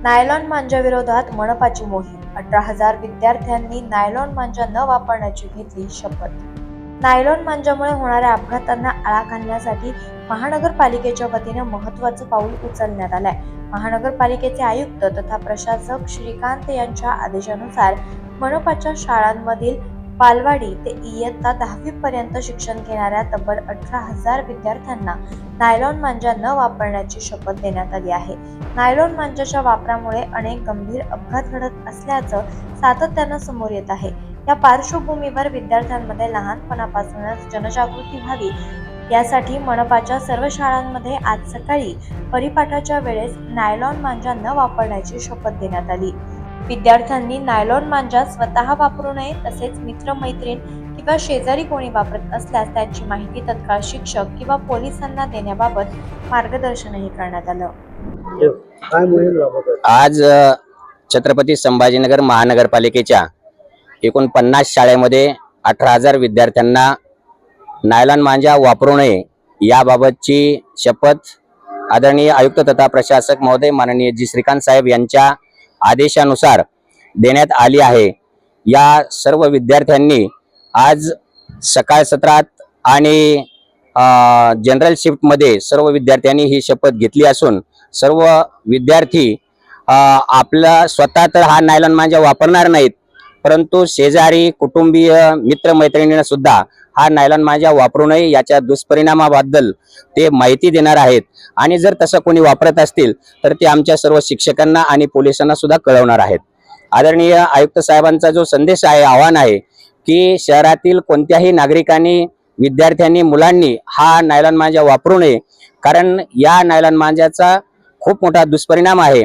Nylon मांजा विरोधात मनपाची मोहीम. 18,000 विद्यार्थ्यांनी नायलॉन मांजा न वापरण्याची घेतली शपथ. नायलॉन मांजामुळे होणाऱ्या अपघातांना आळा घालण्यासाठी महानगरपालिकेच्या वतीने महत्त्वाचं पाऊल उचलण्यात आलंय. महानगरपालिकेचे आयुक्त तथा प्रशासक श्रीकांत यांच्या आदेशानुसार मनपाच्या शाळांमधील बालवाडी ते इयत्ता 10वी पर्यंत शिक्षण घेणाऱ्या तब्बल 18,000 विद्यार्थ्यांना नायलॉन मांजा न वापरण्याची शपथ देण्यात आली आहे. नायलॉन मांजाच्या वापरामुळे अनेक गंभीर अपघात घडत असल्याचं सातत्यानं समोर येत आहे. या पार्श्वभूमीवर विद्यार्थ्यांमध्ये लहानपणापासूनच जनजागृती व्हावी यासाठी मनपाच्या सर्व शाळांमध्ये आज सकाळी परिपाठाच्या वेळेस नायलॉन मांजा न वापरण्याची शपथ देण्यात आली. विद्यार्थ्यांनी नायलॉन मांजा स्वतः वापरू नये, तसेच मित्र-मैत्रीण किंवा शेजारी कोणी वापरत असल्यास त्यांची माहिती तत्काळ शिक्षक किंवा पोलिसांना देण्याबाबत मार्गदर्शनही करण्यात आलं. आज छत्रपती संभाजीनगर महानगरपालिकेच्या एकूण 50 शाळेमध्ये 18,000 विद्यार्थ्यांना नायलॉन मांजा वापरू नये याबाबतची शपथ आदरणीय आयुक्त तथा प्रशासक महोदय माननीय जी श्रीकांत साहेब यांच्या आदेशानुसार देण्यात आली आहे. या सर्व विद्यार्थ्यांनी आज सकाळ सत्रात आणि जनरल शिफ्टमध्ये सर्व विद्यार्थ्यांनी ही शपथ घेतली असून सर्व विद्यार्थी आपला स्वतः तर हा नायलॉन मांजा वापरणार नाहीत, परंतु शेजारी कुटुंबीय मित्रमैत्रिणींना सुद्धा हा नायलॉन मांजा वापरू नये याच्या दुष्परिणामाबद्दल ते माहिती देणार आहेत. आणि जर तसं कोणी वापरत असतील तर ते आमच्या सर्व शिक्षकांना आणि पोलिसांना सुद्धा कळवणार आहेत. आदरणीय आयुक्त साहेबांचा जो संदेश आहे, आव्हान आहे की शहरातील कोणत्याही नागरिकांनी, विद्यार्थ्यांनी, मुलांनी हा नायलॉन मांजा वापरू नये, कारण या नायलॉन मांजाचा खूप मोठा दुष्परिणाम आहे.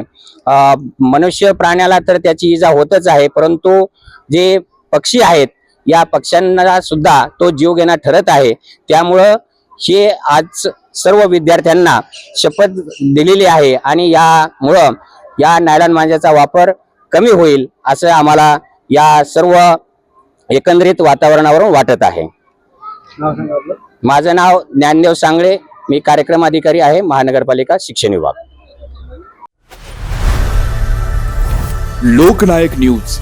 मनुष्य प्राण्याला तर त्याची इजा होतच आहे, परंतु जे पक्षी आहेत या पक्ष्यांना सुद्धा तो जीव घेणा ठरत आहे. त्यामुळं हे आज सर्व विद्यार्थ्यांना शपथ दिलेली आहे आणि यामुळं या नायलॉन मांजाचा वापर कमी होईल असं आम्हाला या सर्व एकंदरीत वातावरणावरून वाटत आहे. माझं नाव ज्ञानदेव सांगळे, मी कार्यक्रम अधिकारी आहे, महानगरपालिका शिक्षण विभाग. लोकनायक न्यूज